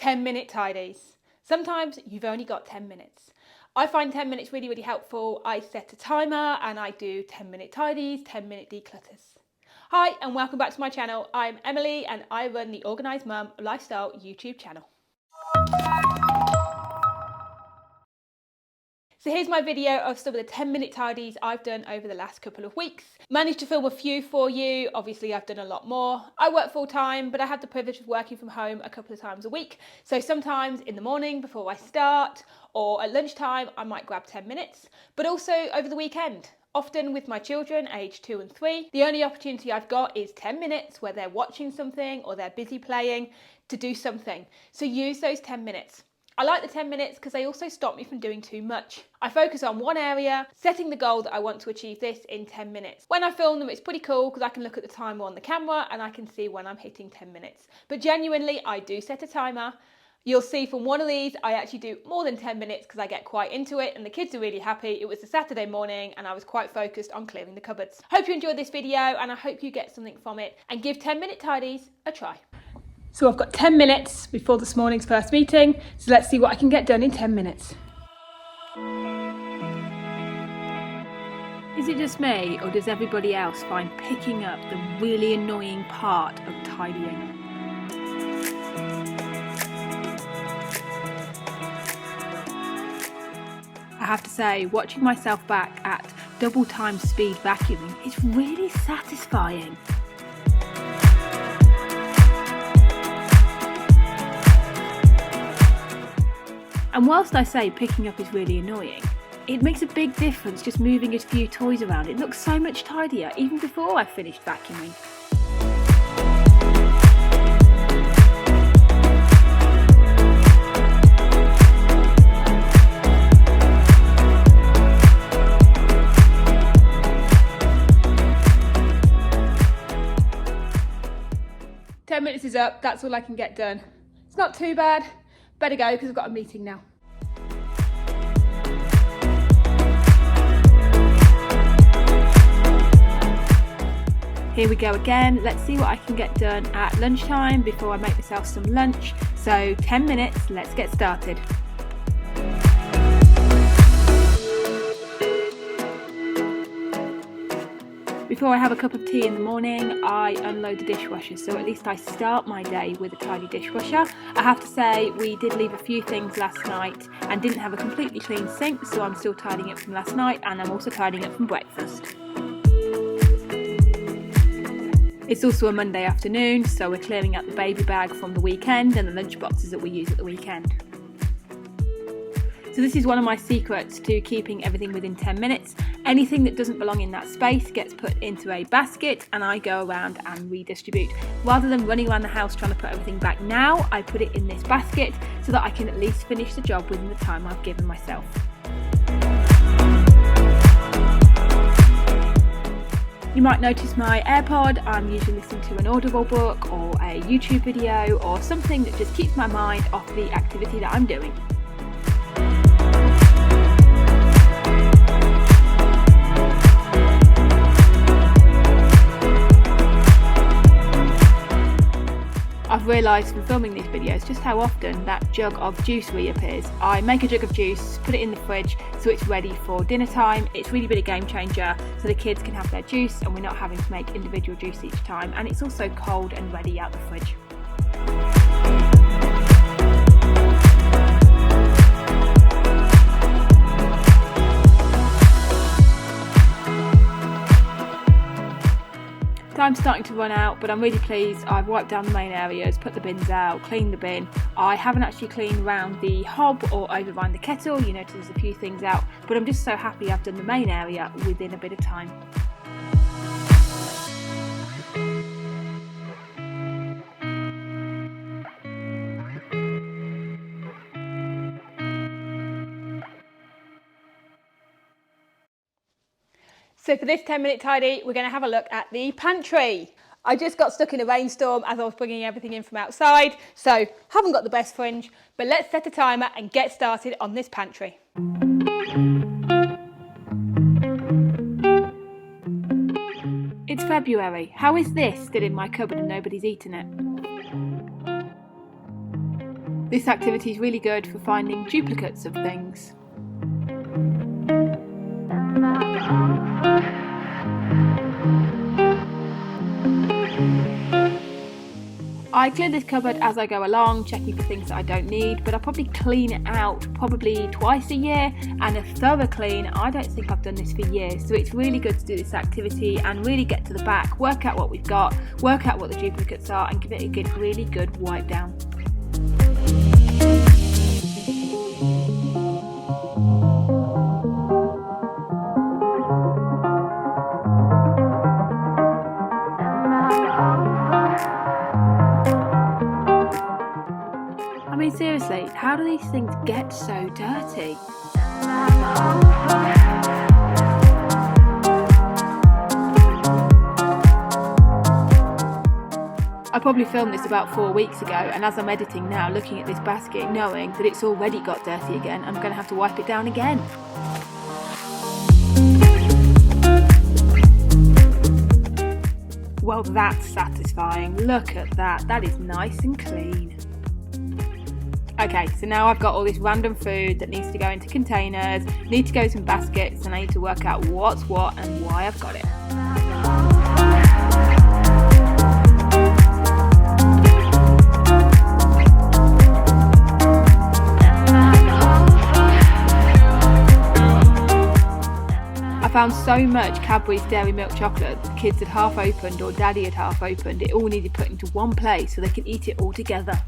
10-minute tidies. Sometimes you've only got 10 minutes. I find 10 minutes really, really helpful. I set a timer and I do 10-minute tidies, 10-minute declutters. Hi and welcome back to my channel. I'm Emily and I run the Organised Mum Lifestyle YouTube channel. So here's my video of some of the 10-minute tidies I've done over the last couple of weeks. Managed to film a few for you. Obviously I've done a lot more. I work full time, but I have the privilege of working from home a couple of times a week. So sometimes in the morning before I start or at lunchtime, I might grab 10 minutes, but also over the weekend. Often with my children, aged 2 and 3, the only opportunity I've got is 10 minutes where they're watching something or they're busy playing to do something. So use those 10 minutes. I like the 10 minutes because they also stop me from doing too much. I focus on one area, setting the goal that I want to achieve this in 10 minutes. When I film them, it's pretty cool because I can look at the timer on the camera and I can see when I'm hitting 10 minutes. But genuinely, I do set a timer. You'll see from one of these, I actually do more than 10 minutes because I get quite into it and the kids are really happy. It was a Saturday morning and I was quite focused on clearing the cupboards. Hope you enjoyed this video and I hope you get something from it and give 10-minute tidies a try. So I've got 10 minutes before this morning's first meeting, so let's see what I can get done in 10 minutes. Is it just me, or does everybody else find picking up the really annoying part of tidying? I have to say, watching myself back at double time speed vacuuming is really satisfying. And whilst I say picking up is really annoying, it makes a big difference just moving a few toys around. It looks so much tidier even before I finished vacuuming. Ten minutes is up, that's all I can get done. It's not too bad. Better go because I've got a meeting now. Here we go again. Let's see what I can get done at lunchtime before I make myself some lunch. So 10 minutes, let's get started. Before I have a cup of tea in the morning, I unload the dishwasher, so at least I start my day with a tidy dishwasher. I have to say, we did leave a few things last night and didn't have a completely clean sink, so I'm still tidying up from last night, and I'm also tidying up from breakfast. It's also a Monday afternoon, so we're clearing out the baby bag from the weekend and the lunch boxes that we use at the weekend. So this is one of my secrets to keeping everything within 10 minutes. Anything that doesn't belong in that space gets put into a basket and I go around and redistribute. Rather than running around the house trying to put everything back now, I put it in this basket so that I can at least finish the job within the time I've given myself. You might notice my AirPod. I'm usually listening to an Audible book or a YouTube video or something that just keeps my mind off the activity that I'm doing. I've realised from filming these videos just how often that jug of juice reappears. I make a jug of juice, put it in the fridge so it's ready for dinner time. It's really been a game changer so the kids can have their juice and we're not having to make individual juice each time, and it's also cold and ready out the fridge. Time's starting to run out, but I'm really pleased. I've wiped down the main areas, put the bins out, cleaned the bin. I haven't actually cleaned around the hob or overrun the kettle. You notice there's a few things out, but I'm just so happy I've done the main area within a bit of time. So for this 10-minute tidy, we're going to have a look at the pantry. I just got stuck in a rainstorm as I was bringing everything in from outside, so haven't got the best fringe, but let's set a timer and get started on this pantry. It's February. How is this still in my cupboard and nobody's eaten it? This activity is really good for finding duplicates of things. I clear this cupboard as I go along, checking for things that I don't need, but I probably clean it out probably twice a year, and a thorough clean, I don't think I've done this for years. So it's really good to do this activity and really get to the back, work out what we've got, work out what the duplicates are, and give it a really good wipe down. I mean, seriously, how do these things get so dirty? I probably filmed this about 4 weeks ago, and as I'm editing now, looking at this basket, knowing that it's already got dirty again, I'm going to have to wipe it down again. Well, that's satisfying. Look at that. That is nice and clean. Okay, so now I've got all this random food that needs to go into containers, need to go to baskets, and I need to work out what's what and why I've got it. I found so much Cadbury's Dairy Milk chocolate that the kids had half opened or Daddy had half opened. It all needed put into one place so they could eat it all together.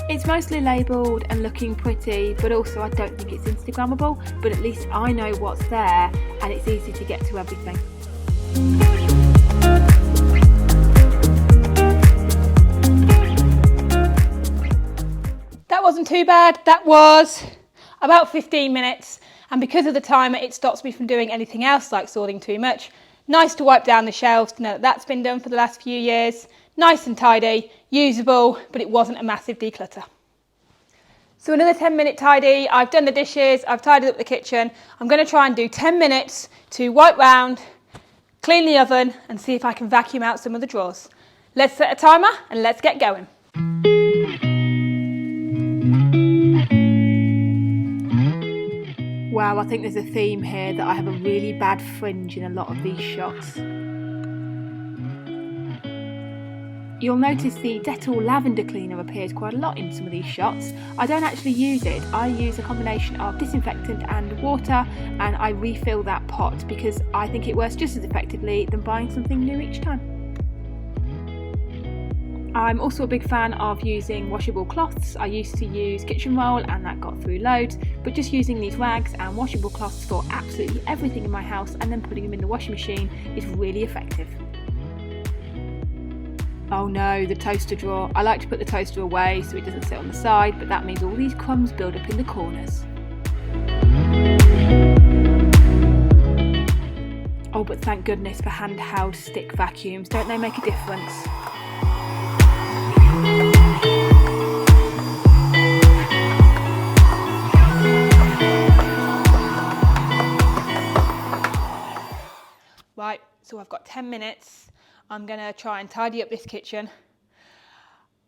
It's mostly labelled and looking pretty, but also I don't think it's Instagrammable, but at least I know what's there and it's easy to get to everything. That wasn't too bad. That was about 15 minutes, and because of the timer it stops me from doing anything else like sorting too much. Nice to wipe down the shelves to know that that's been done for the last few years. Nice and tidy, usable, but it wasn't a massive declutter. So another 10-minute tidy. I've done the dishes, I've tidied up the kitchen. I'm going to try and do 10 minutes to wipe round, clean the oven, and see if I can vacuum out some of the drawers. Let's set a timer and let's get going. Wow, I think there's a theme here that I have a really bad fringe in a lot of these shots. You'll notice the Dettol lavender cleaner appears quite a lot in some of these shots. I don't actually use it. I use a combination of disinfectant and water, and I refill that pot because I think it works just as effectively than buying something new each time. I'm also a big fan of using washable cloths. I used to use kitchen roll and that got through loads, but just using these rags and washable cloths for absolutely everything in my house and then putting them in the washing machine is really effective. Oh no, the toaster drawer. I like to put the toaster away so it doesn't sit on the side, but that means all these crumbs build up in the corners. Oh, but thank goodness for handheld stick vacuums. Don't they make a difference? Right, so I've got 10 minutes. I'm going to try and tidy up this kitchen.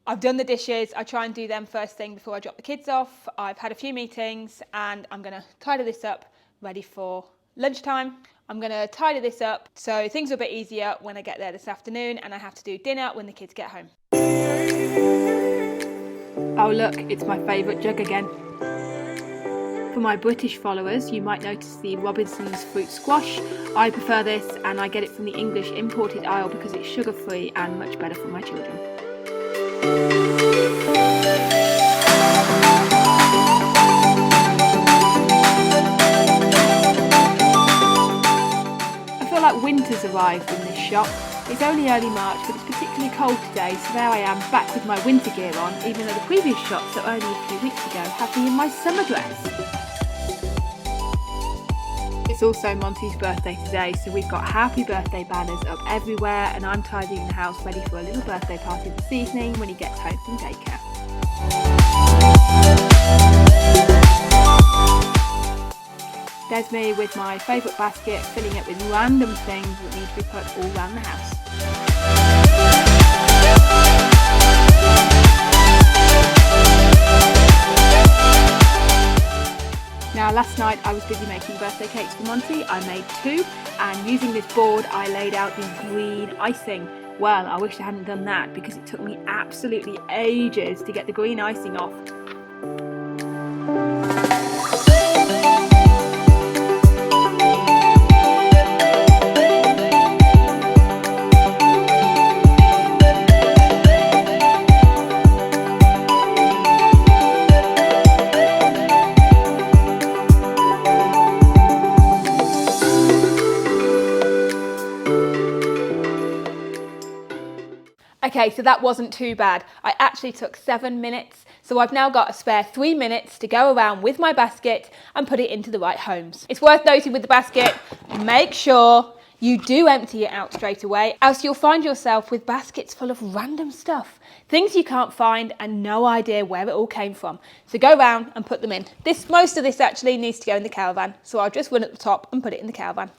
I've done the dishes. I try and do them first thing before I drop the kids off. I've had a few meetings and I'm going to tidy this up ready for lunchtime. I'm going to tidy this up so things are a bit easier when I get there this afternoon and I have to do dinner when the kids get home. Oh look, it's my favourite jug again. For my British followers, you might notice the Robinson's fruit squash. I prefer this and I get it from the English imported aisle because it's sugar-free and much better for my children. I feel like winter's arrived in this shop. It's only early March, but it's particularly cold today, so there I am back with my winter gear on, even though the previous shots that only a few weeks ago had me in my summer dress. It's also Monty's birthday today, so we've got happy birthday banners up everywhere and I'm tidying the house ready for a little birthday party this evening when he gets home from daycare. there's me with my favourite basket, filling it with random things that need to be put all around the house. Now last night I was busy making birthday cakes for Monty. I made 2, and using this board I laid out the green icing. Well, I wish I hadn't done that because it took me absolutely ages to get the green icing off. Okay, so that wasn't too bad. I actually took 7 minutes, so I've now got a spare 3 minutes to go around with my basket and put it into the right homes. It's worth noting with the basket, make sure you do empty it out straight away, else you'll find yourself with baskets full of random stuff, things you can't find and no idea where it all came from. So go around and put them in. Most of this actually needs to go in the caravan, so I'll just run at the top and put it in the caravan.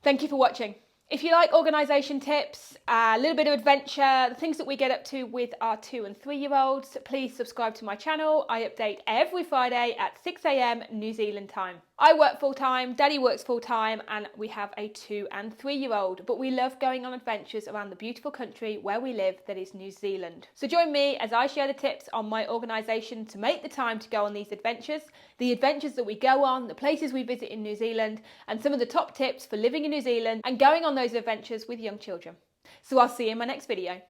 Thank you for watching. If you like organisation tips, a little bit of adventure, the things that we get up to with our 2 and 3-year-olds, please subscribe to my channel. I update every Friday at 6 AM New Zealand time. I work full time, Daddy works full time, and we have a 2 and 3-year-old, but we love going on adventures around the beautiful country where we live, that is New Zealand. So join me as I share the tips on my organisation to make the time to go on these adventures, the adventures that we go on, the places we visit in New Zealand, and some of the top tips for living in New Zealand and going on those adventures with young children. So I'll see you in my next video.